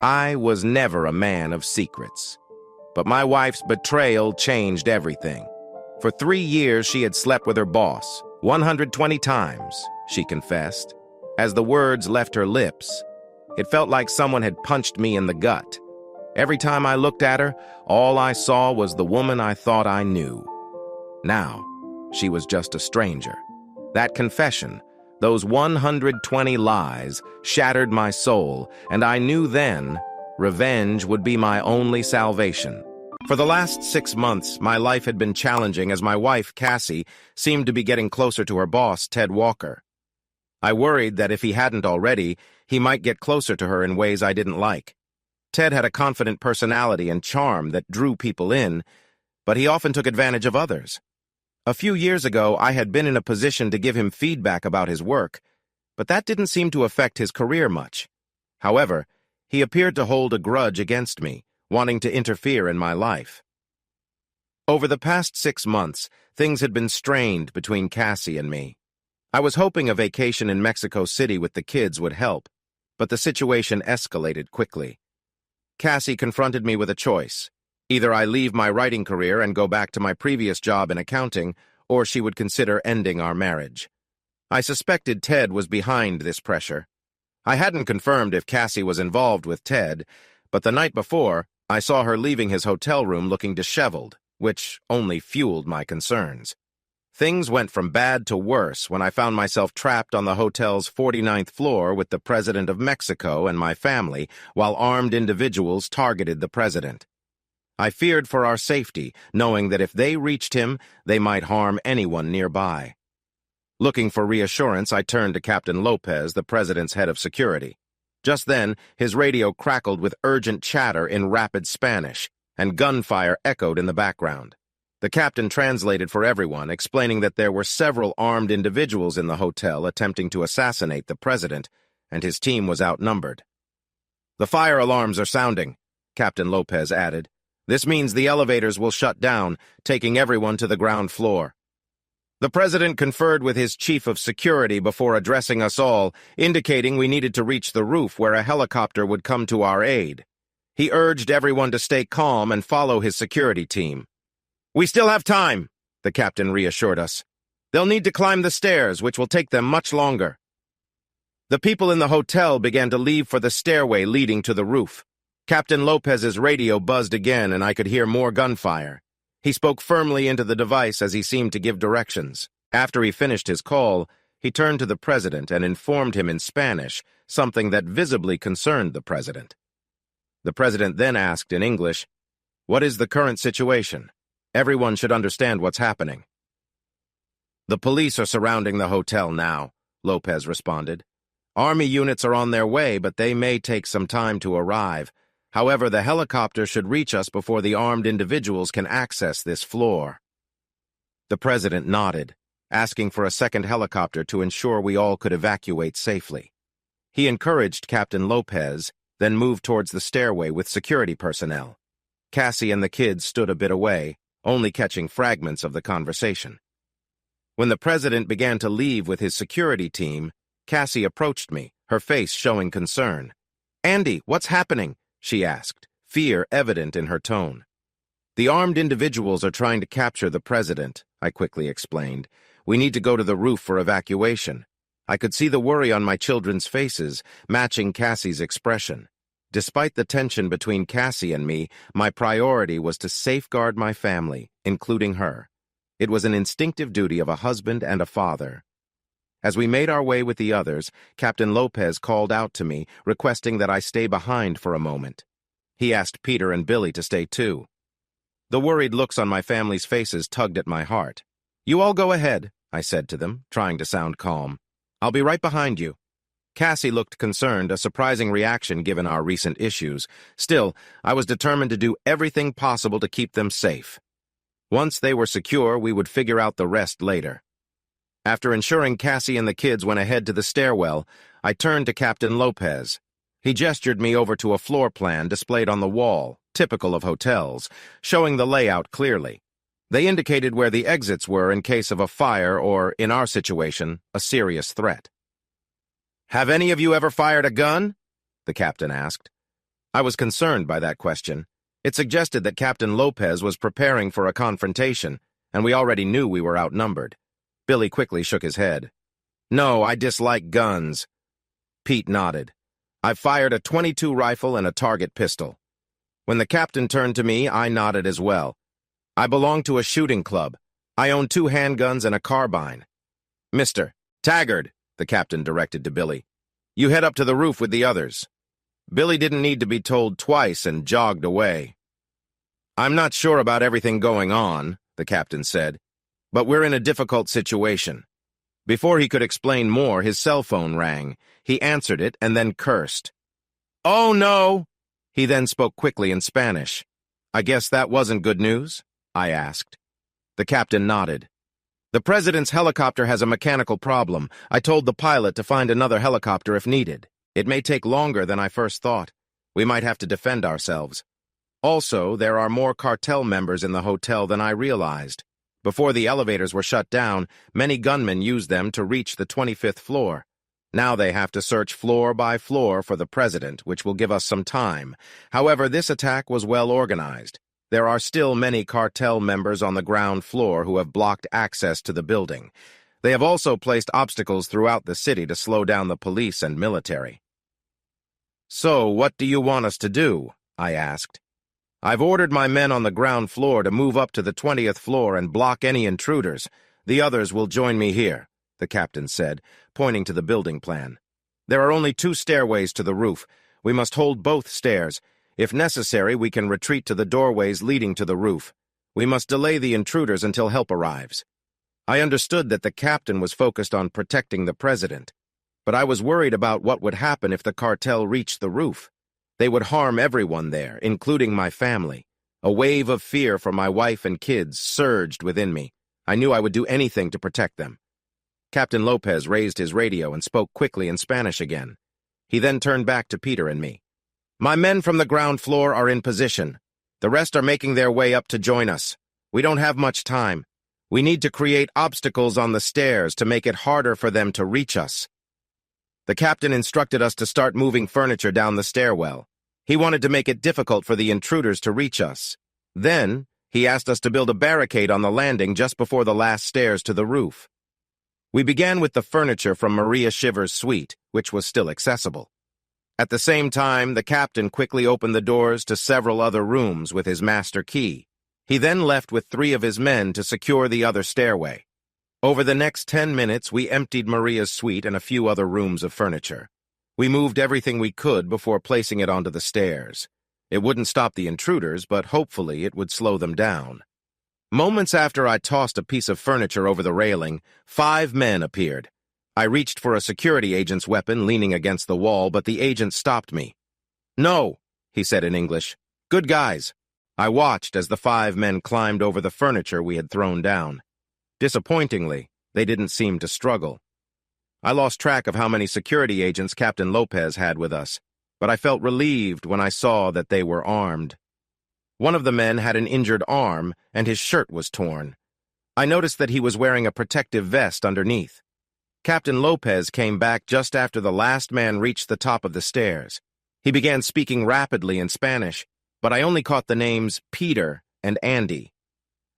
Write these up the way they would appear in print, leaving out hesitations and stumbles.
I was never a man of secrets. But my wife's betrayal changed everything. For 3 years, she had slept with her boss, 120 times, she confessed. As the words left her lips, it felt like someone had punched me in the gut. Every time I looked at her, all I saw was the woman I thought I knew. Now, she was just a stranger. That confession, those 120 lies, shattered my soul, and I knew then revenge would be my only salvation. For the last 6 months, my life had been challenging as my wife, Cassie, seemed to be getting closer to her boss, Ted Walker. I worried that if he hadn't already, he might get closer to her in ways I didn't like. Ted had a confident personality and charm that drew people in, but he often took advantage of others. A few years ago, I had been in a position to give him feedback about his work, but that didn't seem to affect his career much. However, he appeared to hold a grudge against me, wanting to interfere in my life. Over the past 6 months, things had been strained between Cassie and me. I was hoping a vacation in Mexico City with the kids would help, but the situation escalated quickly. Cassie confronted me with a choice. Either I leave my writing career and go back to my previous job in accounting, or she would consider ending our marriage. I suspected Ted was behind this pressure. I hadn't confirmed if Cassie was involved with Ted, but the night before, I saw her leaving his hotel room looking disheveled, which only fueled my concerns. Things went from bad to worse when I found myself trapped on the hotel's 49th floor with the President of Mexico and my family, while armed individuals targeted the President. I feared for our safety, knowing that if they reached him, they might harm anyone nearby. Looking for reassurance, I turned to Captain Lopez, the President's head of security. Just then, his radio crackled with urgent chatter in rapid Spanish, and gunfire echoed in the background. The captain translated for everyone, explaining that there were several armed individuals in the hotel attempting to assassinate the President, and his team was outnumbered. "The fire alarms are sounding," Captain Lopez added. "This means the elevators will shut down, taking everyone to the ground floor." The President conferred with his chief of security before addressing us all, indicating we needed to reach the roof where a helicopter would come to our aid. He urged everyone to stay calm and follow his security team. "We still have time," the captain reassured us. "They'll need to climb the stairs, which will take them much longer." The people in the hotel began to leave for the stairway leading to the roof. Captain Lopez's radio buzzed again, and I could hear more gunfire. He spoke firmly into the device as he seemed to give directions. After he finished his call, he turned to the President and informed him in Spanish, something that visibly concerned the President. The President then asked in English, "What is the current situation? Everyone should understand what's happening." "The police are surrounding the hotel now," Lopez responded. "Army units are on their way, but they may take some time to arrive. However, the helicopter should reach us before the armed individuals can access this floor." The President nodded, asking for a second helicopter to ensure we all could evacuate safely. He encouraged Captain Lopez, then moved towards the stairway with security personnel. Cassie and the kids stood a bit away, only catching fragments of the conversation. When the President began to leave with his security team, Cassie approached me, her face showing concern. "Andy, what's happening?" she asked, fear evident in her tone. "The armed individuals are trying to capture the President," I quickly explained. "We need to go to the roof for evacuation." I could see the worry on my children's faces, matching Cassie's expression. Despite the tension between Cassie and me, my priority was to safeguard my family, including her. It was an instinctive duty of a husband and a father. As we made our way with the others, Captain Lopez called out to me, requesting that I stay behind for a moment. He asked Peter and Billy to stay too. The worried looks on my family's faces tugged at my heart. "You all go ahead," I said to them, trying to sound calm. "I'll be right behind you." Cassie looked concerned, a surprising reaction given our recent issues. Still, I was determined to do everything possible to keep them safe. Once they were secure, we would figure out the rest later. After ensuring Cassie and the kids went ahead to the stairwell, I turned to Captain Lopez. He gestured me over to a floor plan displayed on the wall, typical of hotels, showing the layout clearly. They indicated where the exits were in case of a fire or, in our situation, a serious threat. "Have any of you ever fired a gun?" the captain asked. I was concerned by that question. It suggested that Captain Lopez was preparing for a confrontation, and we already knew we were outnumbered. Billy quickly shook his head. "No, I dislike guns." Pete nodded. "I've fired a .22 rifle and a target pistol." When the captain turned to me, I nodded as well. "I belong to a shooting club. I own 2 handguns and a carbine." "Mr. Taggart," the captain directed to Billy, "you head up to the roof with the others." Billy didn't need to be told twice and jogged away. "I'm not sure about everything going on," the captain said, "but we're in a difficult situation." Before he could explain more, his cell phone rang. He answered it and then cursed. "Oh, no!" He then spoke quickly in Spanish. "I guess that wasn't good news?" I asked. The captain nodded. "The president's helicopter has a mechanical problem. I told the pilot to find another helicopter if needed. It may take longer than I first thought. We might have to defend ourselves. Also, there are more cartel members in the hotel than I realized. Before the elevators were shut down, many gunmen used them to reach the 25th floor. Now they have to search floor by floor for the president, which will give us some time. However, this attack was well organized. There are still many cartel members on the ground floor who have blocked access to the building. They have also placed obstacles throughout the city to slow down the police and military." "So, what do you want us to do?" I asked. "I've ordered my men on the ground floor to move up to the 20th floor and block any intruders. The others will join me here," the captain said, pointing to the building plan. "There are only 2 stairways to the roof. We must hold both stairs. If necessary, we can retreat to the doorways leading to the roof. We must delay the intruders until help arrives." I understood that the captain was focused on protecting the president, but I was worried about what would happen if the cartel reached the roof. They would harm everyone there, including my family. A wave of fear for my wife and kids surged within me. I knew I would do anything to protect them. Captain Lopez raised his radio and spoke quickly in Spanish again. He then turned back to Peter and me. "My men from the ground floor are in position. The rest are making their way up to join us. We don't have much time. We need to create obstacles on the stairs to make it harder for them to reach us." The captain instructed us to start moving furniture down the stairwell. He wanted to make it difficult for the intruders to reach us. Then, he asked us to build a barricade on the landing just before the last stairs to the roof. We began with the furniture from Maria Shiver's suite, which was still accessible. At the same time, the captain quickly opened the doors to several other rooms with his master key. He then left with 3 of his men to secure the other stairway. Over the next 10 minutes, we emptied Maria's suite and a few other rooms of furniture. We moved everything we could before placing it onto the stairs. It wouldn't stop the intruders, but hopefully it would slow them down. Moments after I tossed a piece of furniture over the railing, 5 men appeared. I reached for a security agent's weapon leaning against the wall, but the agent stopped me. "No," he said in English. "Good guys." I watched as the 5 men climbed over the furniture we had thrown down. Disappointingly, they didn't seem to struggle. I lost track of how many security agents Captain Lopez had with us, but I felt relieved when I saw that they were armed. One of the men had an injured arm, and his shirt was torn. I noticed that he was wearing a protective vest underneath. Captain Lopez came back just after the last man reached the top of the stairs. He began speaking rapidly in Spanish, but I only caught the names Peter and Andy.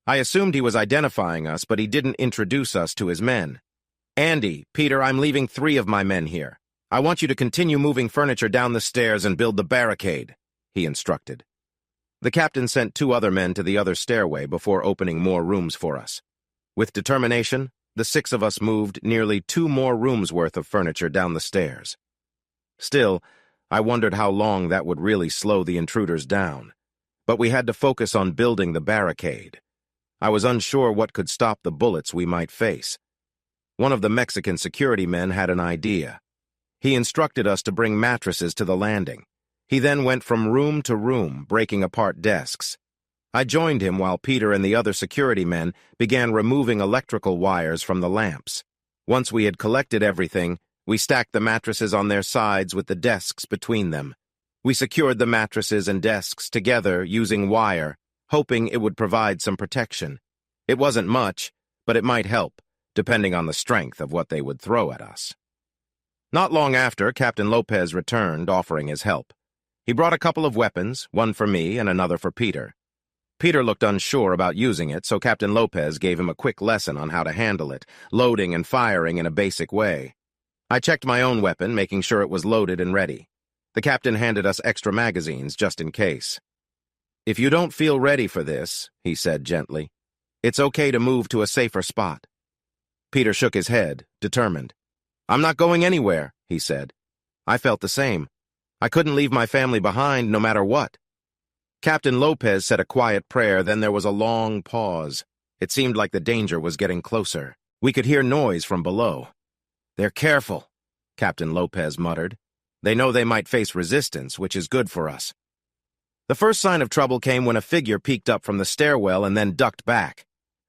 I assumed he was identifying us, but he didn't introduce us to his men. "Andy, Peter, I'm leaving 3 of my men here. I want you to continue moving furniture down the stairs and build the barricade," he instructed. The captain sent 2 other men to the other stairway before opening more rooms for us. With determination, the 6 of us moved nearly 2 more rooms' worth of furniture down the stairs. Still, I wondered how long that would really slow the intruders down. But we had to focus on building the barricade. I was unsure what could stop the bullets we might face. One of the Mexican security men had an idea. He instructed us to bring mattresses to the landing. He then went from room to room, breaking apart desks. I joined him while Peter and the other security men began removing electrical wires from the lamps. Once we had collected everything, we stacked the mattresses on their sides with the desks between them. We secured the mattresses and desks together using wire, hoping it would provide some protection. It wasn't much, but it might help, depending on the strength of what they would throw at us. Not long after, Captain Lopez returned, offering his help. He brought a couple of weapons, one for me and another for Peter. Peter looked unsure about using it, so Captain Lopez gave him a quick lesson on how to handle it, loading and firing in a basic way. I checked my own weapon, making sure it was loaded and ready. The captain handed us extra magazines, just in case. "If you don't feel ready for this," he said gently, "it's okay to move to a safer spot." Peter shook his head, determined. "I'm not going anywhere," he said. I felt the same. I couldn't leave my family behind no matter what. Captain Lopez said a quiet prayer, then there was a long pause. It seemed like the danger was getting closer. We could hear noise from below. "They're careful," Captain Lopez muttered. "They know they might face resistance, which is good for us." The first sign of trouble came when a figure peeked up from the stairwell and then ducked back.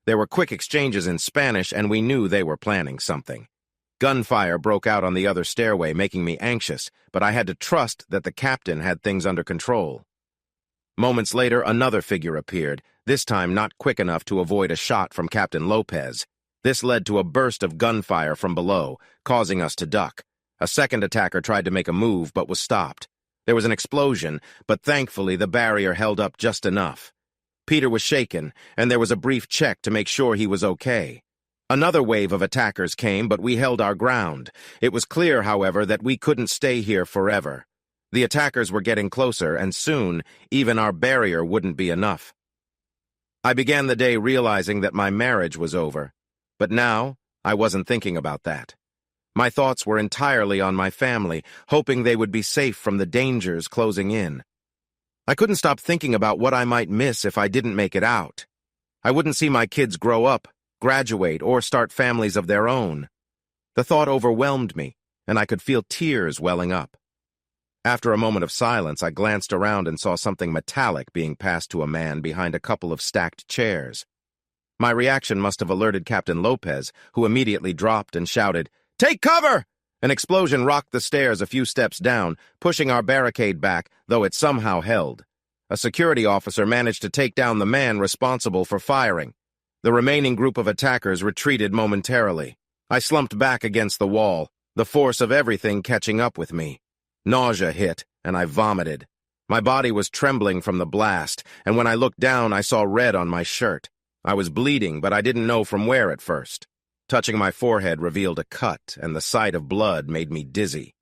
There were quick exchanges in Spanish, and we knew they were planning something. Gunfire broke out on the other stairway, making me anxious, but I had to trust that the captain had things under control. Moments later, another figure appeared, this time not quick enough to avoid a shot from Captain Lopez. This led to a burst of gunfire from below, causing us to duck. A second attacker tried to make a move, but was stopped. There was an explosion, but thankfully the barrier held up just enough. Peter was shaken, and there was a brief check to make sure he was okay. Another wave of attackers came, but we held our ground. It was clear, however, that we couldn't stay here forever. The attackers were getting closer, and soon, even our barrier wouldn't be enough. I began the day realizing that my marriage was over. But now, I wasn't thinking about that. My thoughts were entirely on my family, hoping they would be safe from the dangers closing in. I couldn't stop thinking about what I might miss if I didn't make it out. I wouldn't see my kids grow up, graduate, or start families of their own. The thought overwhelmed me, and I could feel tears welling up. After a moment of silence, I glanced around and saw something metallic being passed to a man behind a couple of stacked chairs. My reaction must have alerted Captain Lopez, who immediately dropped and shouted, "Take cover!" An explosion rocked the stairs a few steps down, pushing our barricade back, though it somehow held. A security officer managed to take down the man responsible for firing. The remaining group of attackers retreated momentarily. I slumped back against the wall, the force of everything catching up with me. Nausea hit, and I vomited. My body was trembling from the blast, and when I looked down, I saw red on my shirt. I was bleeding, but I didn't know from where at first. Touching my forehead revealed a cut, and the sight of blood made me dizzy.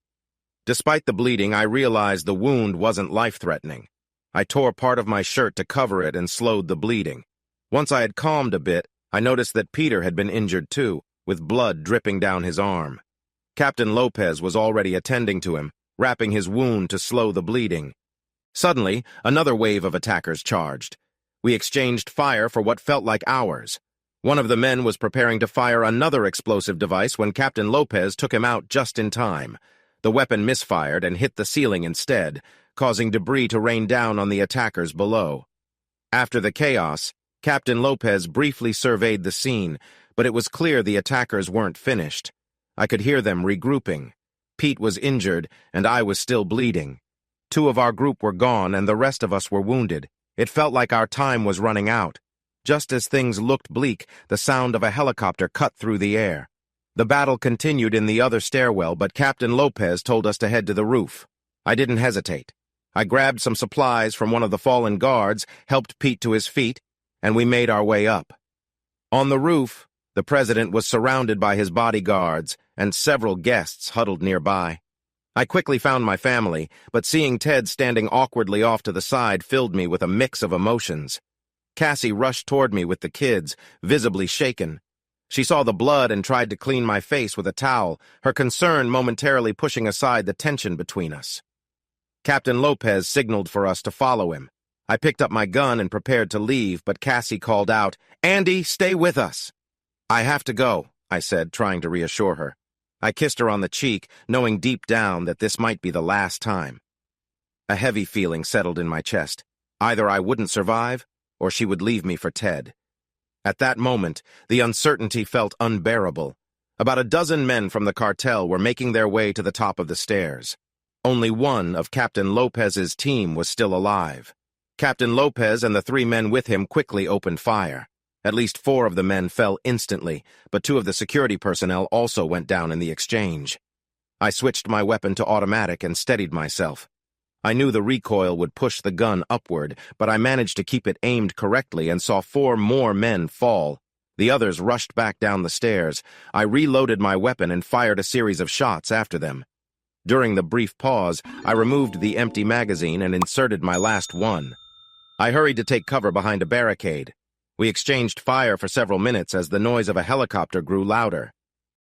Despite the bleeding, I realized the wound wasn't life-threatening. I tore part of my shirt to cover it and slowed the bleeding. Once I had calmed a bit, I noticed that Peter had been injured too, with blood dripping down his arm. Captain Lopez was already attending to him, wrapping his wound to slow the bleeding. Suddenly, another wave of attackers charged. We exchanged fire for what felt like hours. One of the men was preparing to fire another explosive device when Captain Lopez took him out just in time. The weapon misfired and hit the ceiling instead, causing debris to rain down on the attackers below. After the chaos, Captain Lopez briefly surveyed the scene, but it was clear the attackers weren't finished. I could hear them regrouping. Pete was injured, and I was still bleeding. Two of our group were gone, and the rest of us were wounded. It felt like our time was running out. Just as things looked bleak, the sound of a helicopter cut through the air. The battle continued in the other stairwell, but Captain Lopez told us to head to the roof. I didn't hesitate. I grabbed some supplies from one of the fallen guards, helped Pete to his feet, and we made our way up. On the roof, the president was surrounded by his bodyguards, and several guests huddled nearby. I quickly found my family, but seeing Ted standing awkwardly off to the side filled me with a mix of emotions. Cassie rushed toward me with the kids, visibly shaken. She saw the blood and tried to clean my face with a towel, her concern momentarily pushing aside the tension between us. Captain Lopez signaled for us to follow him. I picked up my gun and prepared to leave, but Cassie called out, "Andy, stay with us." "I have to go," I said, trying to reassure her. I kissed her on the cheek, knowing deep down that this might be the last time. A heavy feeling settled in my chest. Either I wouldn't survive, or she would leave me for Ted. At that moment, the uncertainty felt unbearable. About a dozen men from the cartel were making their way to the top of the stairs. Only one of Captain Lopez's team was still alive. Captain Lopez and the 3 men with him quickly opened fire. At least 4 of the men fell instantly, but 2 of the security personnel also went down in the exchange. I switched my weapon to automatic and steadied myself. I knew the recoil would push the gun upward, but I managed to keep it aimed correctly and saw 4 more men fall. The others rushed back down the stairs. I reloaded my weapon and fired a series of shots after them. During the brief pause, I removed the empty magazine and inserted my last one. I hurried to take cover behind a barricade. We exchanged fire for several minutes as the noise of a helicopter grew louder.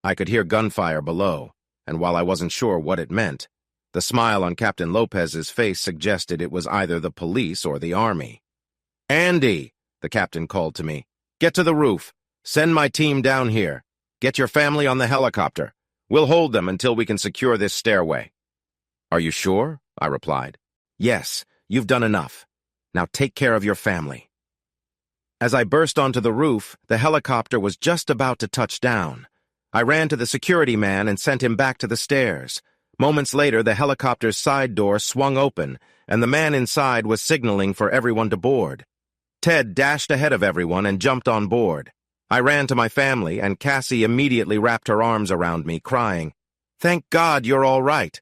I could hear gunfire below, and while I wasn't sure what it meant, the smile on Captain Lopez's face suggested it was either the police or the army. "Andy," the captain called to me, "get to the roof. Send my team down here. Get your family on the helicopter. We'll hold them until we can secure this stairway." "Are you sure?" I replied. "Yes, you've done enough. Now take care of your family." As I burst onto the roof, the helicopter was just about to touch down. I ran to the security man and sent him back to the stairs. Moments later, the helicopter's side door swung open, and the man inside was signaling for everyone to board. Ted dashed ahead of everyone and jumped on board. I ran to my family, and Cassie immediately wrapped her arms around me, crying, "Thank God you're all right."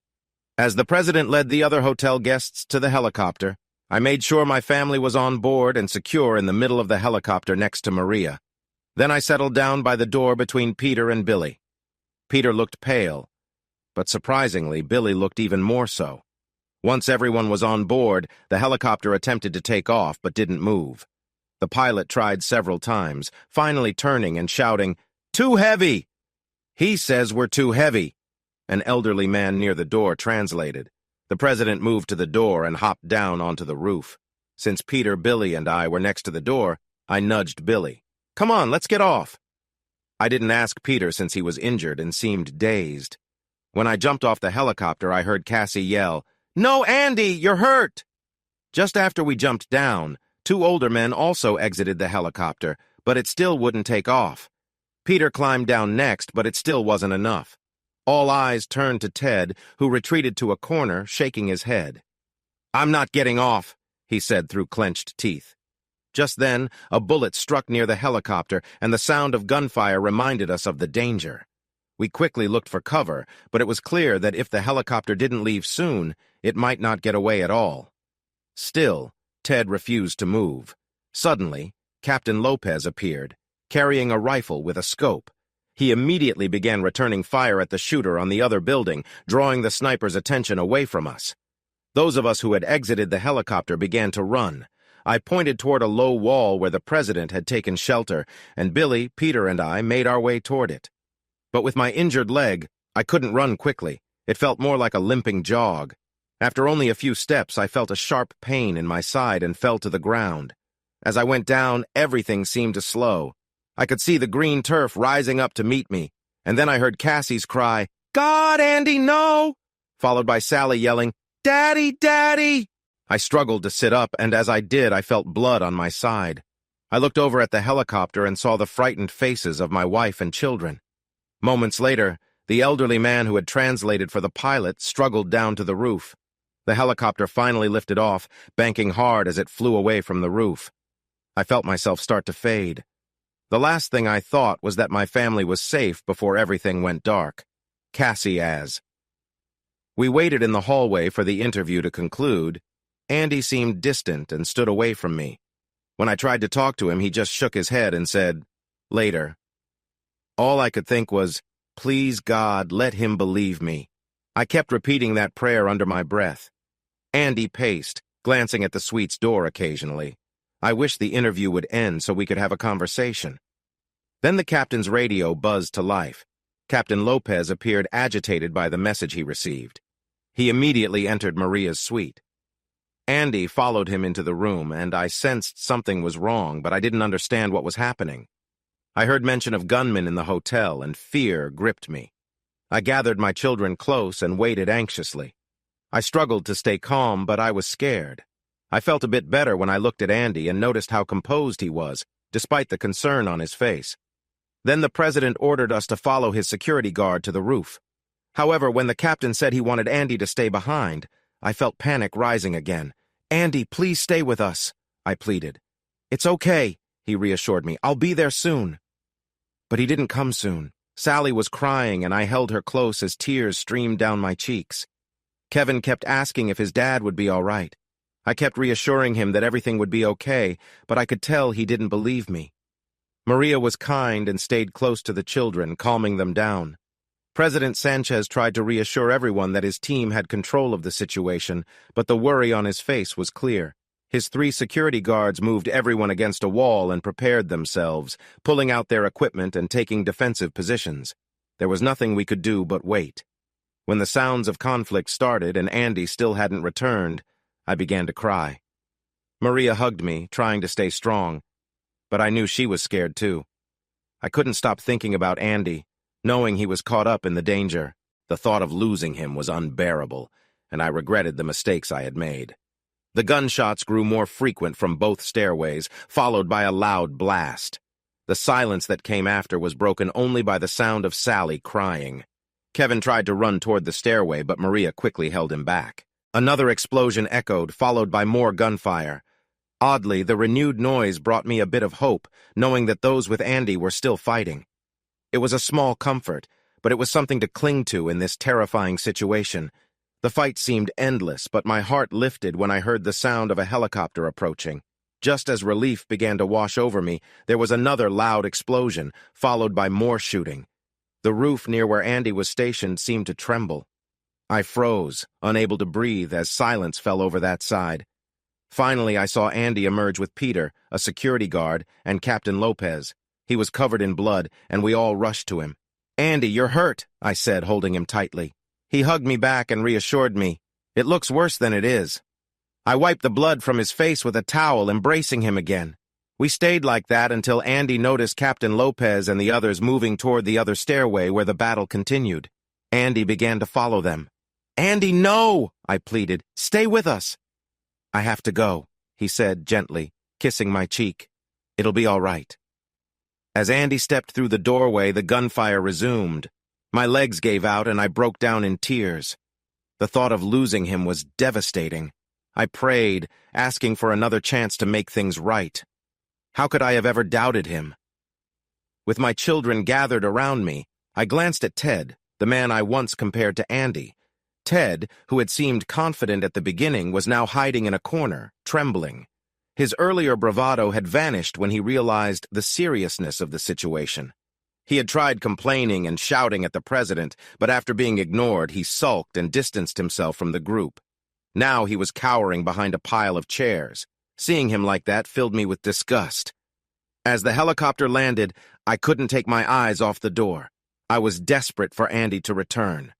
As the president led the other hotel guests to the helicopter, I made sure my family was on board and secure in the middle of the helicopter next to Maria. Then I settled down by the door between Peter and Billy. Peter looked pale, but surprisingly, Billy looked even more so. Once everyone was on board, the helicopter attempted to take off but didn't move. The pilot tried several times, finally turning and shouting, "Too heavy!" "He says we're too heavy," an elderly man near the door translated. The president moved to the door and hopped down onto the roof. Since Peter, Billy, and I were next to the door, I nudged Billy. "Come on, let's get off." I didn't ask Peter since he was injured and seemed dazed. When I jumped off the helicopter, I heard Cassie yell, "No, Andy, you're hurt!" Just after we jumped down, 2 older men also exited the helicopter, but it still wouldn't take off. Peter climbed down next, but it still wasn't enough. All eyes turned to Ted, who retreated to a corner, shaking his head. "I'm not getting off," he said through clenched teeth. Just then, a bullet struck near the helicopter, and the sound of gunfire reminded us of the danger. We quickly looked for cover, but it was clear that if the helicopter didn't leave soon, it might not get away at all. Still, Ted refused to move. Suddenly, Captain Lopez appeared, carrying a rifle with a scope. He immediately began returning fire at the shooter on the other building, drawing the sniper's attention away from us. Those of us who had exited the helicopter began to run. I pointed toward a low wall where the president had taken shelter, and Billy, Peter, and I made our way toward it. But with my injured leg, I couldn't run quickly. It felt more like a limping jog. After only a few steps, I felt a sharp pain in my side and fell to the ground. As I went down, everything seemed to slow. I could see the green turf rising up to meet me, and then I heard Cassie's cry, "God, Andy, no!" followed by Sally yelling, "Daddy, Daddy!" I struggled to sit up, and as I did, I felt blood on my side. I looked over at the helicopter and saw the frightened faces of my wife and children. Moments later, the elderly man who had translated for the pilot struggled down to the roof. The helicopter finally lifted off, banking hard as it flew away from the roof. I felt myself start to fade. The last thing I thought was that my family was safe before everything went dark. Cassie as. We waited in the hallway for the interview to conclude. Andy seemed distant and stood away from me. When I tried to talk to him, he just shook his head and said, "Later." All I could think was, "Please, God, let him believe me." I kept repeating that prayer under my breath. Andy paced, glancing at the suite's door occasionally. I wished the interview would end so we could have a conversation. Then the captain's radio buzzed to life. Captain Lopez appeared agitated by the message he received. He immediately entered Maria's suite. Andy followed him into the room, and I sensed something was wrong, but I didn't understand what was happening. I heard mention of gunmen in the hotel, and fear gripped me. I gathered my children close and waited anxiously. I struggled to stay calm, but I was scared. I felt a bit better when I looked at Andy and noticed how composed he was, despite the concern on his face. Then the president ordered us to follow his security guard to the roof. However, when the captain said he wanted Andy to stay behind, I felt panic rising again. "Andy, please stay with us," I pleaded. "It's okay," he reassured me. "I'll be there soon." But he didn't come soon. Sally was crying, and I held her close as tears streamed down my cheeks. Kevin kept asking if his dad would be all right. I kept reassuring him that everything would be okay, but I could tell he didn't believe me. Maria was kind and stayed close to the children, calming them down. President Sanchez tried to reassure everyone that his team had control of the situation, but the worry on his face was clear. His 3 security guards moved everyone against a wall and prepared themselves, pulling out their equipment and taking defensive positions. There was nothing we could do but wait. When the sounds of conflict started and Andy still hadn't returned, I began to cry. Maria hugged me, trying to stay strong, but I knew she was scared too. I couldn't stop thinking about Andy, knowing he was caught up in the danger. The thought of losing him was unbearable, and I regretted the mistakes I had made. The gunshots grew more frequent from both stairways, followed by a loud blast. The silence that came after was broken only by the sound of Sally crying. Kevin tried to run toward the stairway, but Maria quickly held him back. Another explosion echoed, followed by more gunfire. Oddly, the renewed noise brought me a bit of hope, knowing that those with Andy were still fighting. It was a small comfort, but it was something to cling to in this terrifying situation. The fight seemed endless, but my heart lifted when I heard the sound of a helicopter approaching. Just as relief began to wash over me, there was another loud explosion, followed by more shooting. The roof near where Andy was stationed seemed to tremble. I froze, unable to breathe as silence fell over that side. Finally, I saw Andy emerge with Peter, a security guard, and Captain Lopez. He was covered in blood, and we all rushed to him. "Andy, you're hurt," I said, holding him tightly. He hugged me back and reassured me. "It looks worse than it is." I wiped the blood from his face with a towel, embracing him again. We stayed like that until Andy noticed Captain Lopez and the others moving toward the other stairway where the battle continued. Andy began to follow them. "Andy, no!" I pleaded. "Stay with us." "I have to go," he said gently, kissing my cheek. "It'll be all right." As Andy stepped through the doorway, the gunfire resumed. My legs gave out and I broke down in tears. The thought of losing him was devastating. I prayed, asking for another chance to make things right. How could I have ever doubted him? With my children gathered around me, I glanced at Ted, the man I once compared to Andy. Ted, who had seemed confident at the beginning, was now hiding in a corner, trembling. His earlier bravado had vanished when he realized the seriousness of the situation. He had tried complaining and shouting at the president, but after being ignored, he sulked and distanced himself from the group. Now he was cowering behind a pile of chairs. Seeing him like that filled me with disgust. As the helicopter landed, I couldn't take my eyes off the door. I was desperate for Andy to return.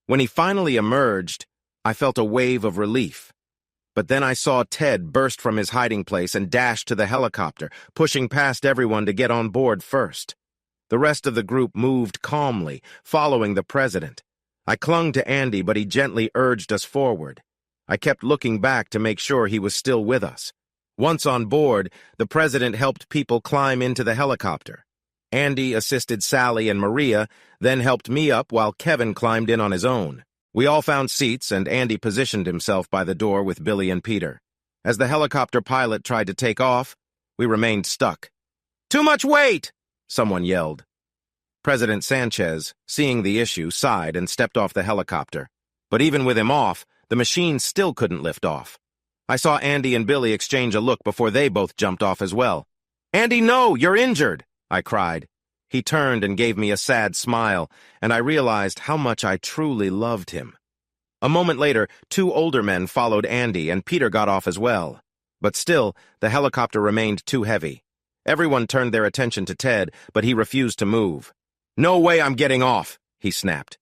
When he finally emerged, I felt a wave of relief. But then I saw Ted burst from his hiding place and dash to the helicopter, pushing past everyone to get on board first. The rest of the group moved calmly, following the president. I clung to Andy, but he gently urged us forward. I kept looking back to make sure he was still with us. Once on board, the president helped people climb into the helicopter. Andy assisted Sally and Maria, then helped me up while Kevin climbed in on his own. We all found seats, and Andy positioned himself by the door with Billy and Peter. As the helicopter pilot tried to take off, we remained stuck. "Too much weight!" someone yelled. President Sanchez, seeing the issue, sighed and stepped off the helicopter. But even with him off, the machine still couldn't lift off. I saw Andy and Billy exchange a look before they both jumped off as well. "Andy, no! You're injured!" I cried. He turned and gave me a sad smile, and I realized how much I truly loved him. A moment later, 2 older men followed Andy, and Peter got off as well. But still, the helicopter remained too heavy. Everyone turned their attention to Ted, but he refused to move. "No way I'm getting off," he snapped.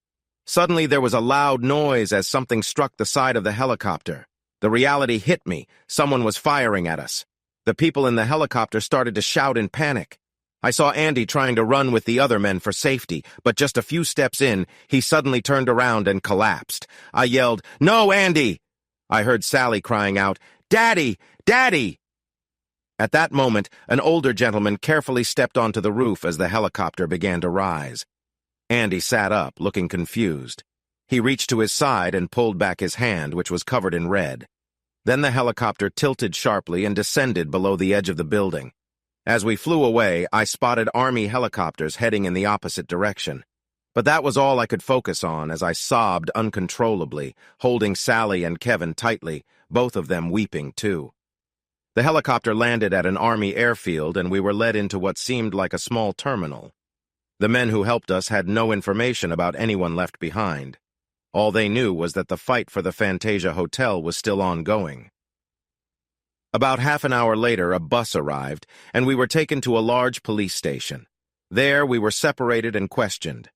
Suddenly there was a loud noise as something struck the side of the helicopter. The reality hit me. Someone was firing at us. The people in the helicopter started to shout in panic. I saw Andy trying to run with the other men for safety, but just a few steps in, he suddenly turned around and collapsed. I yelled, "No, Andy!" I heard Sally crying out, "Daddy! Daddy!" At that moment, an older gentleman carefully stepped onto the roof as the helicopter began to rise. Andy sat up, looking confused. He reached to his side and pulled back his hand, which was covered in red. Then the helicopter tilted sharply and descended below the edge of the building. As we flew away, I spotted Army helicopters heading in the opposite direction. But that was all I could focus on as I sobbed uncontrollably, holding Sally and Kevin tightly, both of them weeping too. The helicopter landed at an Army airfield and we were led into what seemed like a small terminal. The men who helped us had no information about anyone left behind. All they knew was that the fight for the Fantasia Hotel was still ongoing. About half an hour later, a bus arrived, and we were taken to a large police station. There, we were separated and questioned.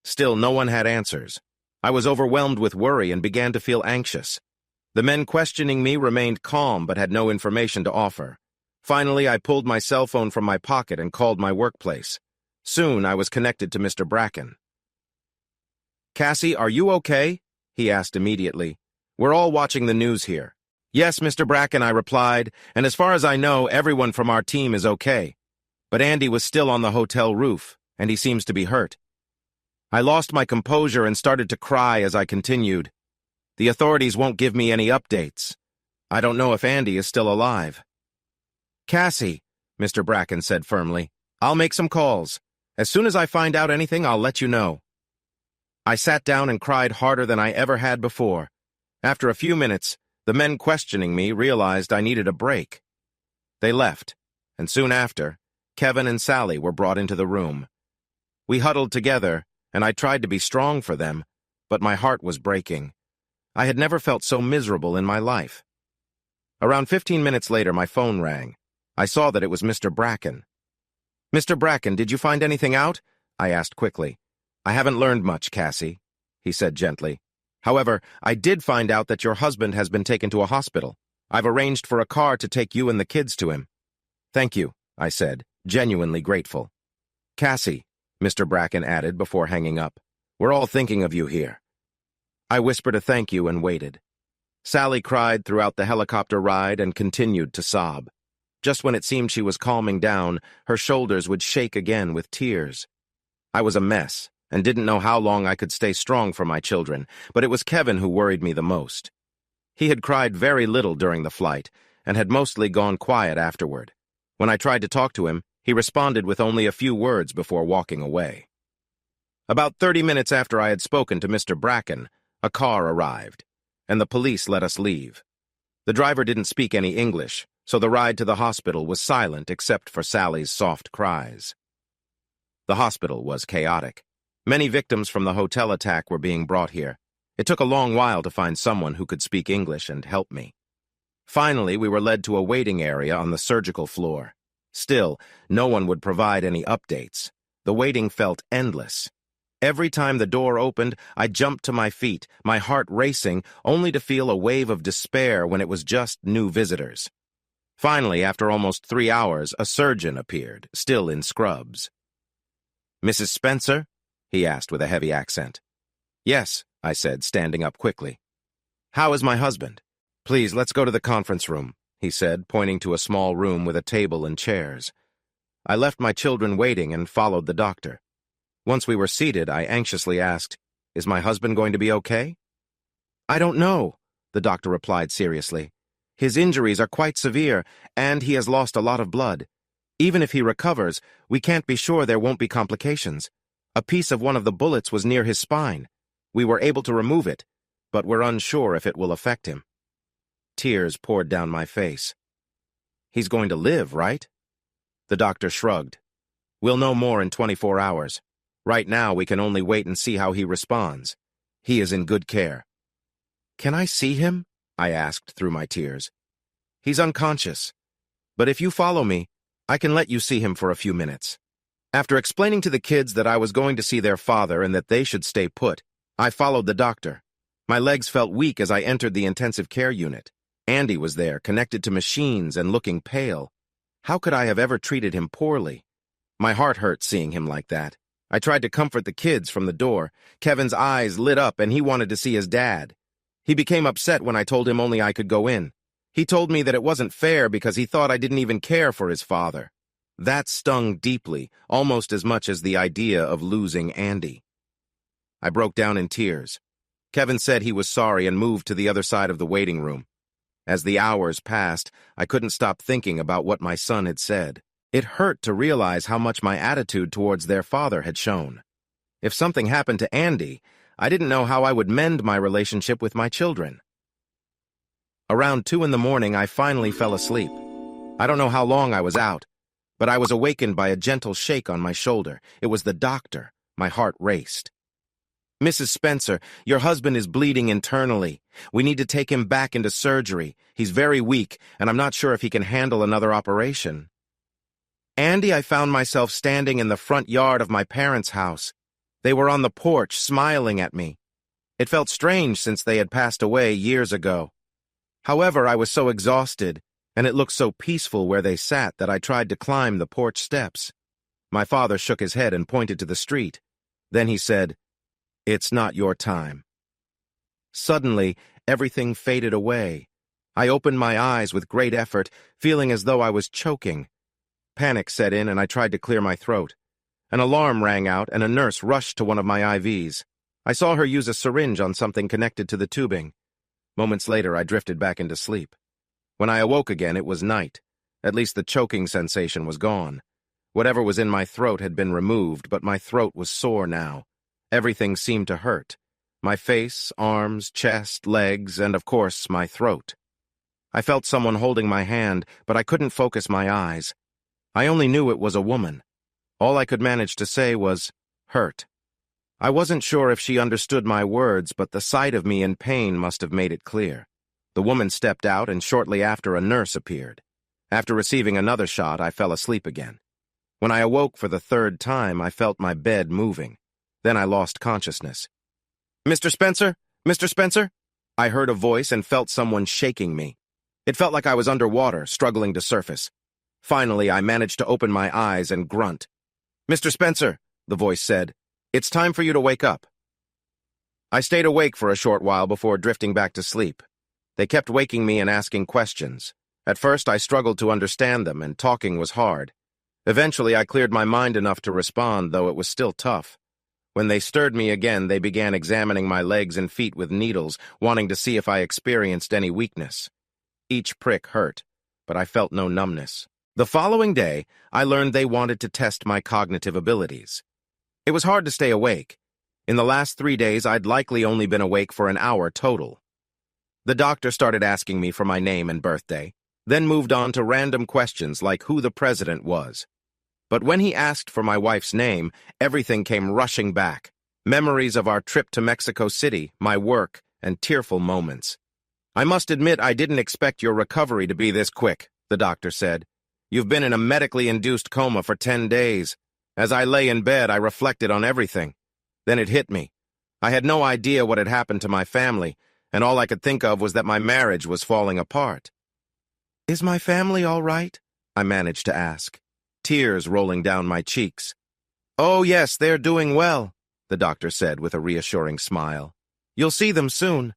Still, no one had answers. I was overwhelmed with worry and began to feel anxious. The men questioning me remained calm but had no information to offer. Finally, I pulled my cell phone from my pocket and called my workplace. Soon, I was connected to Mr. Bracken. "Cassie, are you okay?" he asked immediately. "We're all watching the news here." "Yes, Mr. Bracken," I replied, "and as far as I know, everyone from our team is okay. But Andy was still on the hotel roof, and he seems to be hurt." I lost my composure and started to cry as I continued. "The authorities won't give me any updates. I don't know if Andy is still alive." "Cassie," Mr. Bracken said firmly, "I'll make some calls. As soon as I find out anything, I'll let you know." I sat down and cried harder than I ever had before. After a few minutes, the men questioning me realized I needed a break. They left, and soon after, Kevin and Sally were brought into the room. We huddled together, and I tried to be strong for them, but my heart was breaking. I had never felt so miserable in my life. Around 15 minutes later, my phone rang. I saw that it was Mr. Bracken. "Mr. Bracken, did you find anything out?" I asked quickly. "I haven't learned much, Cassie," he said gently. "However, I did find out that your husband has been taken to a hospital. I've arranged for a car to take you and the kids to him." "Thank you," I said, genuinely grateful. "Cassie," Mr. Bracken added before hanging up, "we're all thinking of you here." I whispered a thank you and waited. Sally cried throughout the helicopter ride and continued to sob. Just when it seemed she was calming down, her shoulders would shake again with tears. I was a mess and didn't know how long I could stay strong for my children, but it was Kevin who worried me the most. He had cried very little during the flight and had mostly gone quiet afterward. When I tried to talk to him, he responded with only a few words before walking away. About 30 minutes after I had spoken to Mr. Bracken, a car arrived, and the police let us leave. The driver didn't speak any English, so the ride to the hospital was silent except for Sally's soft cries. The hospital was chaotic. Many victims from the hotel attack were being brought here. It took a long while to find someone who could speak English and help me. Finally, we were led to a waiting area on the surgical floor. Still, no one would provide any updates. The waiting felt endless. Every time the door opened, I jumped to my feet, my heart racing, only to feel a wave of despair when it was just new visitors. Finally, after almost 3 hours, a surgeon appeared, still in scrubs. "Mrs. Spencer?" he asked with a heavy accent. "Yes," I said, standing up quickly. "How is my husband?" "Please, let's go to the conference room," he said, pointing to a small room with a table and chairs. I left my children waiting and followed the doctor. Once we were seated, I anxiously asked, "Is my husband going to be okay?" "I don't know," the doctor replied seriously. "His injuries are quite severe, and he has lost a lot of blood. Even if he recovers, we can't be sure there won't be complications. A piece of one of the bullets was near his spine. We were able to remove it, but we're unsure if it will affect him." Tears poured down my face. "He's going to live, right?" The doctor shrugged. "We'll know more in 24 hours. Right now, we can only wait and see how he responds. He is in good care." "Can I see him?" I asked through my tears. "He's unconscious. But if you follow me, I can let you see him for a few minutes." After explaining to the kids that I was going to see their father and that they should stay put, I followed the doctor. My legs felt weak as I entered the intensive care unit. Andy was there, connected to machines and looking pale. How could I have ever treated him poorly? My heart hurt seeing him like that. I tried to comfort the kids from the door. Kevin's eyes lit up and he wanted to see his dad. He became upset when I told him only I could go in. He told me that it wasn't fair because he thought I didn't even care for his father. That stung deeply, almost as much as the idea of losing Andy. I broke down in tears. Kevin said he was sorry and moved to the other side of the waiting room. As the hours passed, I couldn't stop thinking about what my son had said. It hurt to realize how much my attitude towards their father had shown. If something happened to Andy, I didn't know how I would mend my relationship with my children. Around 2 in the morning, I finally fell asleep. I don't know how long I was out, but I was awakened by a gentle shake on my shoulder. It was the doctor. My heart raced. "Mrs. Spencer, your husband is bleeding internally. We need to take him back into surgery. He's very weak, and I'm not sure if he can handle another operation." Andy, I found myself standing in the front yard of my parents' house. They were on the porch, smiling at me. It felt strange since they had passed away years ago. However, I was so exhausted, and it looked so peaceful where they sat that I tried to climb the porch steps. My father shook his head and pointed to the street. Then he said, "It's not your time." Suddenly, everything faded away. I opened my eyes with great effort, feeling as though I was choking. Panic set in, and I tried to clear my throat. An alarm rang out, and a nurse rushed to one of my IVs. I saw her use a syringe on something connected to the tubing. Moments later, I drifted back into sleep. When I awoke again, it was night. At least the choking sensation was gone. Whatever was in my throat had been removed, but my throat was sore now. Everything seemed to hurt. My face, arms, chest, legs, and of course, my throat. I felt someone holding my hand, but I couldn't focus my eyes. I only knew it was a woman. All I could manage to say was, "hurt." I wasn't sure if she understood my words, but the sight of me in pain must have made it clear. The woman stepped out, and shortly after, a nurse appeared. After receiving another shot, I fell asleep again. When I awoke for the third time, I felt my bed moving. Then I lost consciousness. "Mr. Spencer? Mr. Spencer?" I heard a voice and felt someone shaking me. It felt like I was underwater, struggling to surface. Finally, I managed to open my eyes and grunt. "Mr. Spencer," the voice said, "it's time for you to wake up." I stayed awake for a short while before drifting back to sleep. They kept waking me and asking questions. At first, I struggled to understand them, and talking was hard. Eventually, I cleared my mind enough to respond, though it was still tough. When they stirred me again, they began examining my legs and feet with needles, wanting to see if I experienced any weakness. Each prick hurt, but I felt no numbness. The following day, I learned they wanted to test my cognitive abilities. It was hard to stay awake. In the last 3 days, I'd likely only been awake for an hour total. The doctor started asking me for my name and birthday, then moved on to random questions like who the president was. But when he asked for my wife's name, everything came rushing back. Memories of our trip to Mexico City, my work, and tearful moments. "I must admit I didn't expect your recovery to be this quick," the doctor said. "You've been in a medically induced coma for 10 days. As I lay in bed, I reflected on everything. Then it hit me. I had no idea what had happened to my family, and all I could think of was that my marriage was falling apart." "Is my family all right?" I managed to ask, tears rolling down my cheeks. "Oh, yes, they're doing well," the doctor said with a reassuring smile. "You'll see them soon.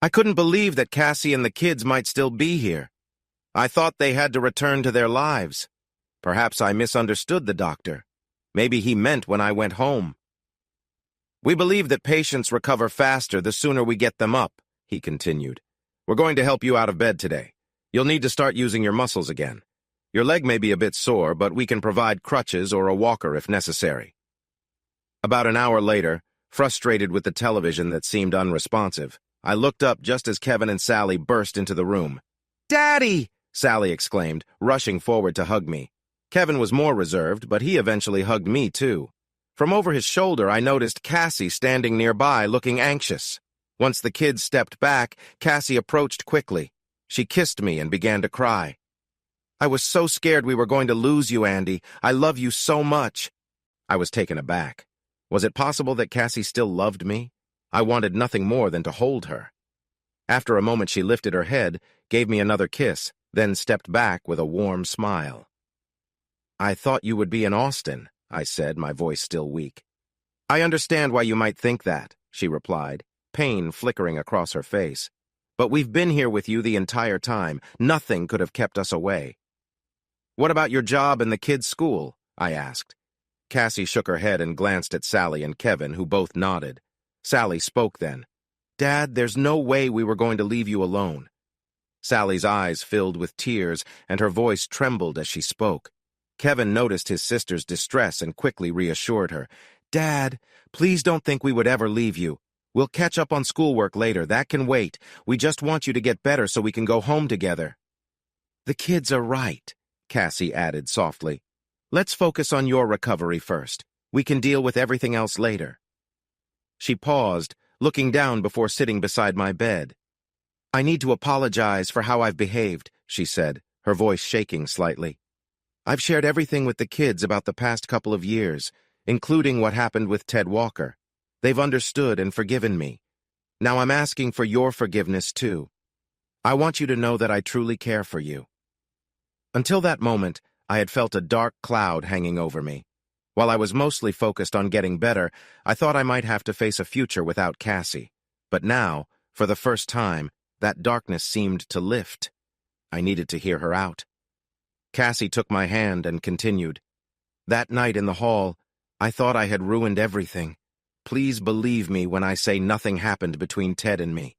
I couldn't believe that Cassie and the kids might still be here. I thought they had to return to their lives. Perhaps I misunderstood the doctor. Maybe he meant when I went home." "We believe that patients recover faster the sooner we get them up," he continued. "We're going to help you out of bed today. You'll need to start using your muscles again. Your leg may be a bit sore, but we can provide crutches or a walker if necessary." About an hour later, frustrated with the television that seemed unresponsive, I looked up just as Kevin and Sally burst into the room. "Daddy!" Sally exclaimed, rushing forward to hug me. Kevin was more reserved, but he eventually hugged me too. From over his shoulder, I noticed Cassie standing nearby, looking anxious. Once the kids stepped back, Cassie approached quickly. She kissed me and began to cry. "I was so scared we were going to lose you, Andy. I love you so much." I was taken aback. Was it possible that Cassie still loved me? I wanted nothing more than to hold her. After a moment, she lifted her head, gave me another kiss, then stepped back with a warm smile. "I thought you would be in Austin," I said, my voice still weak. "I understand why you might think that," she replied, pain flickering across her face. "But we've been here with you the entire time. Nothing could have kept us away." "What about your job and the kids' school?" I asked. Cassie shook her head and glanced at Sally and Kevin, who both nodded. Sally spoke then. "Dad, there's no way we were going to leave you alone." Sally's eyes filled with tears, and her voice trembled as she spoke. Kevin noticed his sister's distress and quickly reassured her. Dad, please don't think we would ever leave you. We'll catch up on schoolwork later. That can wait. We just want you to get better so we can go home together. The kids are right, Cassie added softly. Let's focus on your recovery first. We can deal with everything else later. She paused, looking down before sitting beside my bed. I need to apologize for how I've behaved, she said, her voice shaking slightly. I've shared everything with the kids about the past couple of years, including what happened with Ted Walker. They've understood and forgiven me. Now I'm asking for your forgiveness, too. I want you to know that I truly care for you. Until that moment, I had felt a dark cloud hanging over me. While I was mostly focused on getting better, I thought I might have to face a future without Cassie. But now, for the first time, that darkness seemed to lift. I needed to hear her out. Cassie took my hand and continued. That night in the hall, I thought I had ruined everything. Please believe me when I say nothing happened between Ted and me.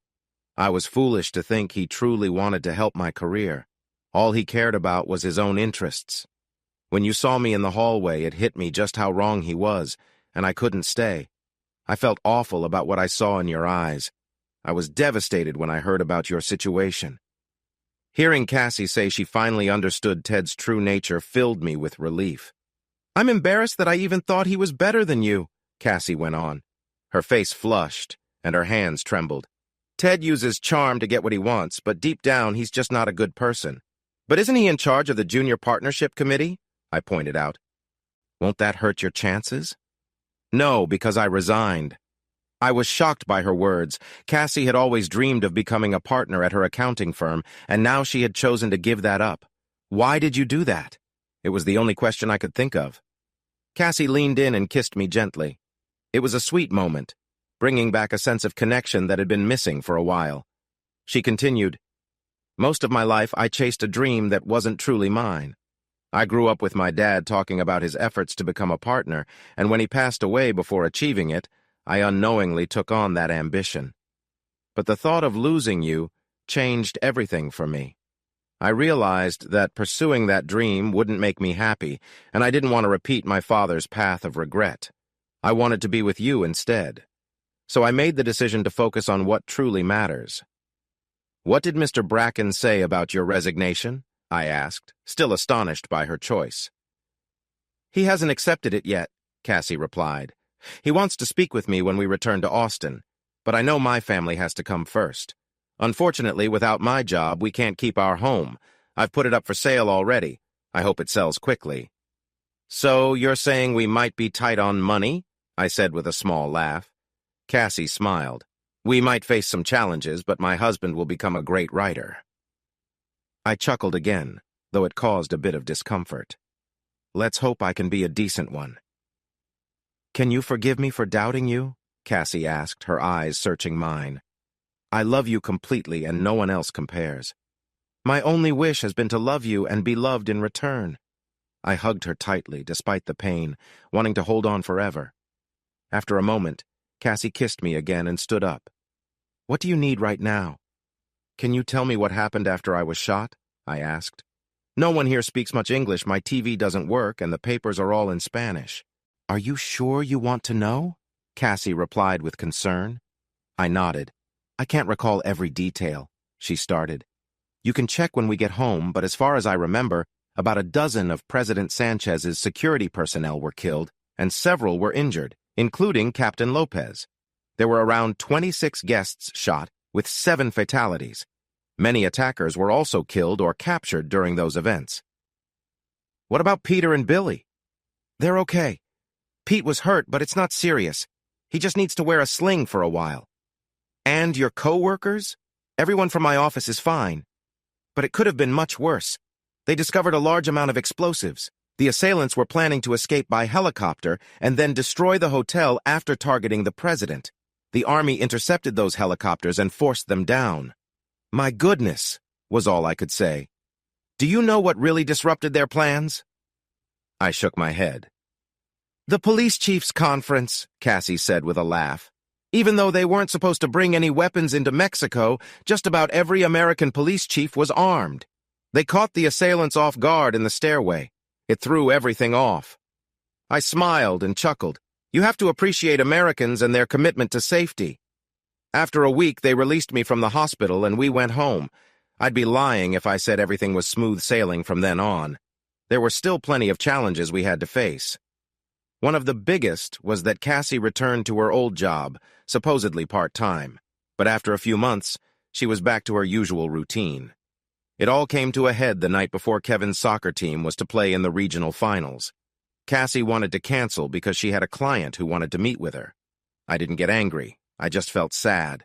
I was foolish to think he truly wanted to help my career. All he cared about was his own interests. When you saw me in the hallway, it hit me just how wrong he was, and I couldn't stay. I felt awful about what I saw in your eyes. I was devastated when I heard about your situation. Hearing Cassie say she finally understood Ted's true nature filled me with relief. I'm embarrassed that I even thought he was better than you, Cassie went on. Her face flushed, and her hands trembled. Ted uses charm to get what he wants, but deep down he's just not a good person. But isn't he in charge of the junior partnership committee? I pointed out. Won't that hurt your chances? No, because I resigned. I was shocked by her words. Cassie had always dreamed of becoming a partner at her accounting firm, and now she had chosen to give that up. Why did you do that? It was the only question I could think of. Cassie leaned in and kissed me gently. It was a sweet moment, bringing back a sense of connection that had been missing for a while. She continued, Most of my life I chased a dream that wasn't truly mine. I grew up with my dad talking about his efforts to become a partner, and when he passed away before achieving it, I unknowingly took on that ambition. But the thought of losing you changed everything for me. I realized that pursuing that dream wouldn't make me happy, and I didn't want to repeat my father's path of regret. I wanted to be with you instead. So I made the decision to focus on what truly matters. What did Mr. Bracken say about your resignation? I asked, still astonished by her choice. He hasn't accepted it yet, Cassie replied. He wants to speak with me when we return to Austin, but I know my family has to come first. Unfortunately, without my job, we can't keep our home. I've put it up for sale already. I hope it sells quickly. So you're saying we might be tight on money? I said with a small laugh. Cassie smiled. We might face some challenges, but my husband will become a great writer. I chuckled again, though it caused a bit of discomfort. Let's hope I can be a decent one. Can you forgive me for doubting you? Cassie asked, her eyes searching mine. I love you completely and no one else compares. My only wish has been to love you and be loved in return. I hugged her tightly, despite the pain, wanting to hold on forever. After a moment, Cassie kissed me again and stood up. What do you need right now? Can you tell me what happened after I was shot? I asked. No one here speaks much English, my TV doesn't work, and the papers are all in Spanish. Are you sure you want to know? Cassie replied with concern. I nodded. I can't recall every detail, she started. You can check when we get home, but as far as I remember, about a dozen of President Sanchez's security personnel were killed, and several were injured, including Captain Lopez. There were around 26 guests shot, with 7 fatalities. Many attackers were also killed or captured during those events. What about Peter and Billy? They're okay. Pete was hurt, but it's not serious. He just needs to wear a sling for a while. And your co-workers? Everyone from my office is fine. But it could have been much worse. They discovered a large amount of explosives. The assailants were planning to escape by helicopter and then destroy the hotel after targeting the president. The army intercepted those helicopters and forced them down. My goodness, was all I could say. Do you know what really disrupted their plans? I shook my head. The police chief's conference, Cassie said with a laugh. Even though they weren't supposed to bring any weapons into Mexico, just about every American police chief was armed. They caught the assailants off guard in the stairway. It threw everything off. I smiled and chuckled. You have to appreciate Americans and their commitment to safety. After a week, they released me from the hospital and we went home. I'd be lying if I said everything was smooth sailing from then on. There were still plenty of challenges we had to face. One of the biggest was that Cassie returned to her old job, supposedly part-time. But after a few months, she was back to her usual routine. It all came to a head the night before Kevin's soccer team was to play in the regional finals. Cassie wanted to cancel because she had a client who wanted to meet with her. I didn't get angry. I just felt sad.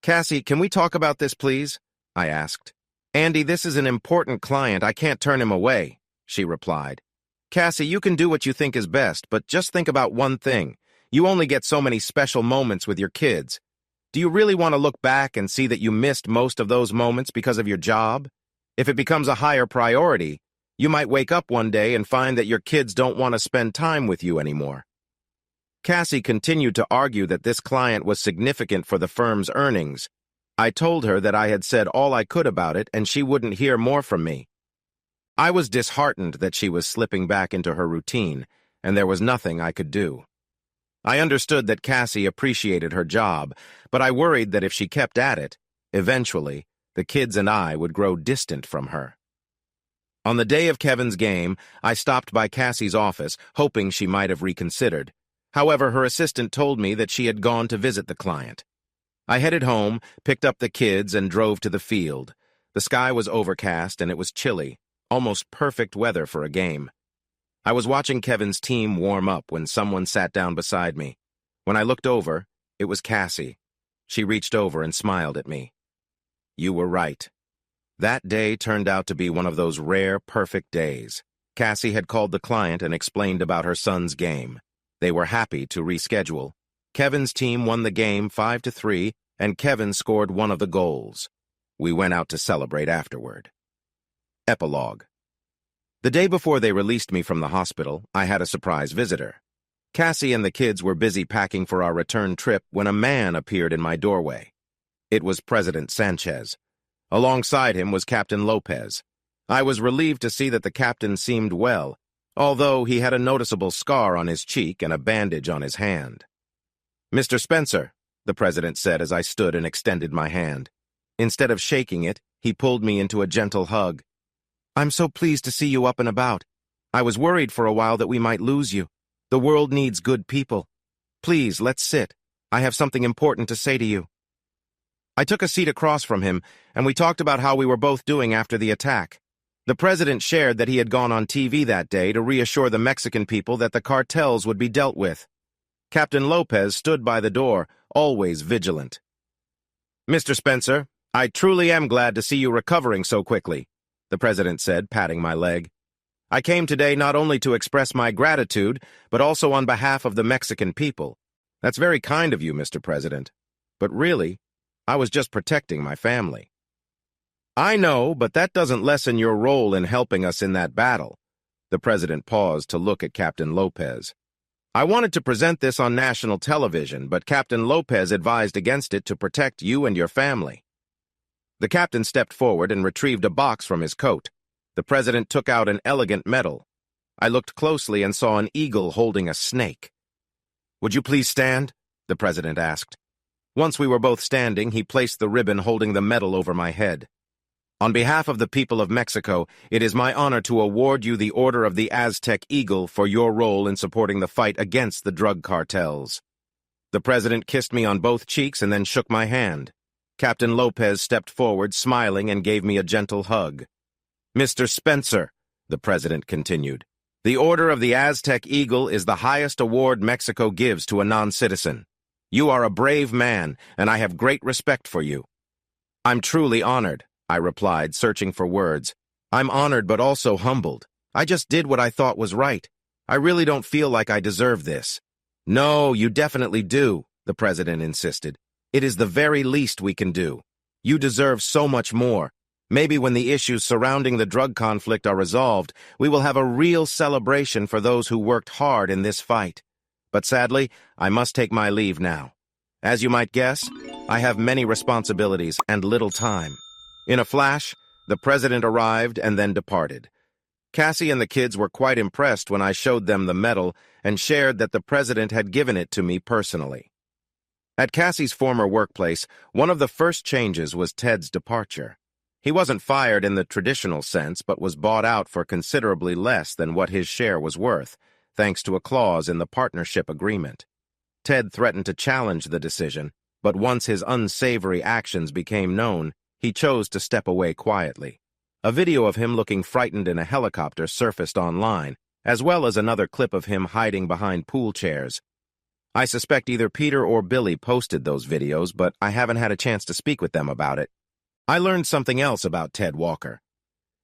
"Cassie, can we talk about this, please?" I asked. "Andy, this is an important client. I can't turn him away," she replied. "Cassie, you can do what you think is best, but just think about one thing. You only get so many special moments with your kids. Do you really want to look back and see that you missed most of those moments because of your job? If it becomes a higher priority, you might wake up one day and find that your kids don't want to spend time with you anymore." Cassie continued to argue that this client was significant for the firm's earnings. I told her that I had said all I could about it and she wouldn't hear more from me. I was disheartened that she was slipping back into her routine, and there was nothing I could do. I understood that Cassie appreciated her job, but I worried that if she kept at it, eventually, the kids and I would grow distant from her. On the day of Kevin's game, I stopped by Cassie's office, hoping she might have reconsidered. However, her assistant told me that she had gone to visit the client. I headed home, picked up the kids, and drove to the field. The sky was overcast and it was chilly, almost perfect weather for a game. I was watching Kevin's team warm up when someone sat down beside me. When I looked over, it was Cassie. She reached over and smiled at me. "You were right." That day turned out to be one of those rare, perfect days. Cassie had called the client and explained about her son's game. They were happy to reschedule. Kevin's team won the game 5-3, and Kevin scored one of the goals. We went out to celebrate afterward. Epilogue. The day before they released me from the hospital, I had a surprise visitor. Cassie and the kids were busy packing for our return trip when a man appeared in my doorway. It was President Sanchez. Alongside him was Captain Lopez. I was relieved to see that the captain seemed well, although he had a noticeable scar on his cheek and a bandage on his hand. "Mr. Spencer," the president said as I stood and extended my hand. Instead of shaking it, he pulled me into a gentle hug. "I'm so pleased to see you up and about. I was worried for a while that we might lose you. The world needs good people. Please, let's sit. I have something important to say to you." I took a seat across from him, and we talked about how we were both doing after the attack. The president shared that he had gone on TV that day to reassure the Mexican people that the cartels would be dealt with. Captain Lopez stood by the door, always vigilant. "Mr. Spencer, I truly am glad to see you recovering so quickly," the president said, patting my leg. "I came today not only to express my gratitude, but also on behalf of the Mexican people. That's very kind of you, Mr. President. But really, I was just protecting my family." "I know, but that doesn't lessen your role in helping us in that battle." The president paused to look at Captain Lopez. "I wanted to present this on national television, but Captain Lopez advised against it to protect you and your family." The captain stepped forward and retrieved a box from his coat. The president took out an elegant medal. I looked closely and saw an eagle holding a snake. "Would you please stand?" the president asked. Once we were both standing, he placed the ribbon holding the medal over my head. "On behalf of the people of Mexico, it is my honor to award you the Order of the Aztec Eagle for your role in supporting the fight against the drug cartels." The president kissed me on both cheeks and then shook my hand. Captain Lopez stepped forward, smiling, and gave me a gentle hug. "Mr. Spencer," the president continued, "the Order of the Aztec Eagle is the highest award Mexico gives to a non-citizen. You are a brave man, and I have great respect for you." "I'm truly honored," I replied, searching for words. "I'm honored but also humbled. I just did what I thought was right. I really don't feel like I deserve this." "No, you definitely do," the president insisted. "It is the very least we can do. You deserve so much more. Maybe when the issues surrounding the drug conflict are resolved, we will have a real celebration for those who worked hard in this fight. But sadly, I must take my leave now. As you might guess, I have many responsibilities and little time." In a flash, the president arrived and then departed. Cassie and the kids were quite impressed when I showed them the medal and shared that the president had given it to me personally. At Cassie's former workplace, one of the first changes was Ted's departure. He wasn't fired in the traditional sense, but was bought out for considerably less than what his share was worth, thanks to a clause in the partnership agreement. Ted threatened to challenge the decision, but once his unsavory actions became known, he chose to step away quietly. A video of him looking frightened in a helicopter surfaced online, as well as another clip of him hiding behind pool chairs. I suspect either Peter or Billy posted those videos, but I haven't had a chance to speak with them about it. I learned something else about Ted Walker.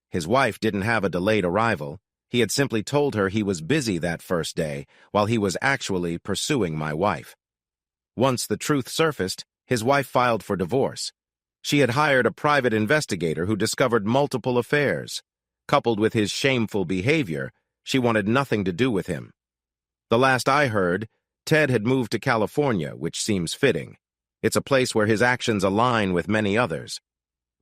His wife didn't have a delayed arrival. He had simply told her he was busy that first day, while he was actually pursuing my wife. Once the truth surfaced, his wife filed for divorce. She had hired a private investigator who discovered multiple affairs. Coupled with his shameful behavior, she wanted nothing to do with him. The last I heard, Ted had moved to California, which seems fitting. It's a place where his actions align with many others.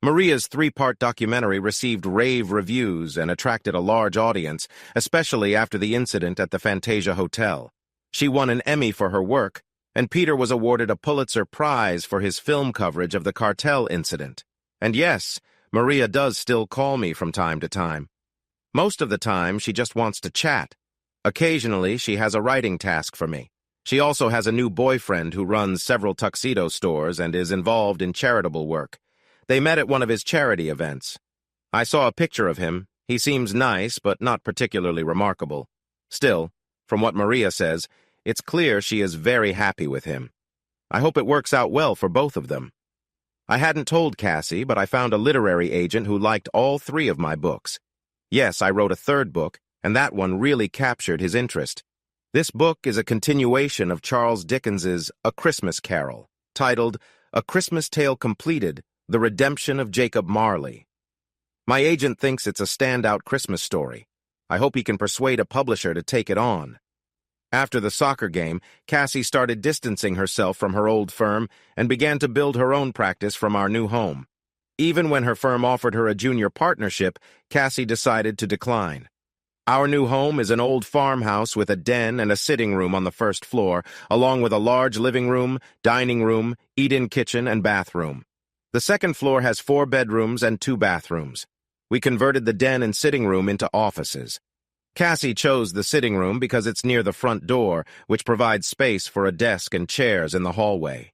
Maria's 3-part documentary received rave reviews and attracted a large audience, especially after the incident at the Fantasia Hotel. She won an Emmy for her work, and Peter was awarded a Pulitzer Prize for his film coverage of the cartel incident. And yes, Maria does still call me from time to time. Most of the time, she just wants to chat. Occasionally, she has a writing task for me. She also has a new boyfriend who runs several tuxedo stores and is involved in charitable work. They met at one of his charity events. I saw a picture of him. He seems nice, but not particularly remarkable. Still, from what Maria says, it's clear she is very happy with him. I hope it works out well for both of them. I hadn't told Cassie, but I found a literary agent who liked all 3 of my books. Yes, I wrote a 3rd book, and that one really captured his interest. This book is a continuation of Charles Dickens's A Christmas Carol, titled A Christmas Tale Completed, The Redemption of Jacob Marley. My agent thinks it's a standout Christmas story. I hope he can persuade a publisher to take it on. After the soccer game, Cassie started distancing herself from her old firm and began to build her own practice from our new home. Even when her firm offered her a junior partnership, Cassie decided to decline. Our new home is an old farmhouse with a den and a sitting room on the first floor, along with a large living room, dining room, eat-in kitchen, and bathroom. The second floor has 4 bedrooms and 2 bathrooms. We converted the den and sitting room into offices. Cassie chose the sitting room because it's near the front door, which provides space for a desk and chairs in the hallway.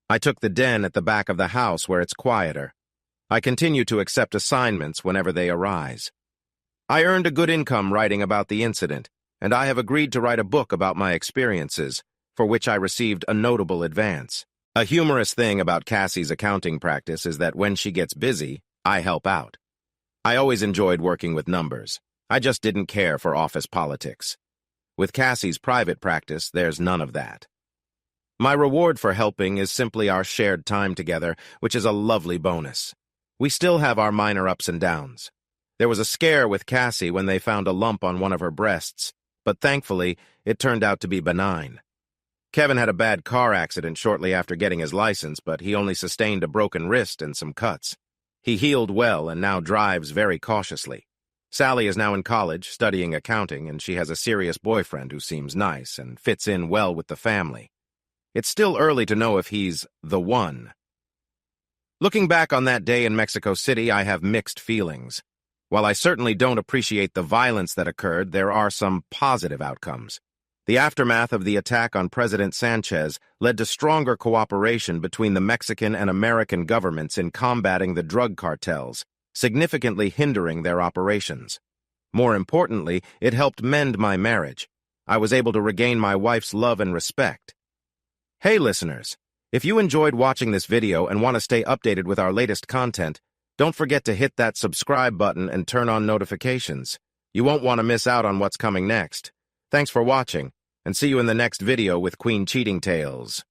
I took the den at the back of the house where it's quieter. I continue to accept assignments whenever they arise. I earned a good income writing about the incident, and I have agreed to write a book about my experiences, for which I received a notable advance. A humorous thing about Cassie's accounting practice is that when she gets busy, I help out. I always enjoyed working with numbers. I just didn't care for office politics. With Cassie's private practice, there's none of that. My reward for helping is simply our shared time together, which is a lovely bonus. We still have our minor ups and downs. There was a scare with Cassie when they found a lump on one of her breasts, but thankfully, it turned out to be benign. Kevin had a bad car accident shortly after getting his license, but he only sustained a broken wrist and some cuts. He healed well and now drives very cautiously. Sally is now in college, studying accounting, and she has a serious boyfriend who seems nice and fits in well with the family. It's still early to know if he's the one. Looking back on that day in Mexico City, I have mixed feelings. While I certainly don't appreciate the violence that occurred, there are some positive outcomes. The aftermath of the attack on President Sanchez led to stronger cooperation between the Mexican and American governments in combating the drug cartels, significantly hindering their operations. More importantly, it helped mend my marriage. I was able to regain my wife's love and respect. Hey listeners, if you enjoyed watching this video and want to stay updated with our latest content, don't forget to hit that subscribe button and turn on notifications. You won't want to miss out on what's coming next. Thanks for watching, and see you in the next video with Queen Cheating Tales.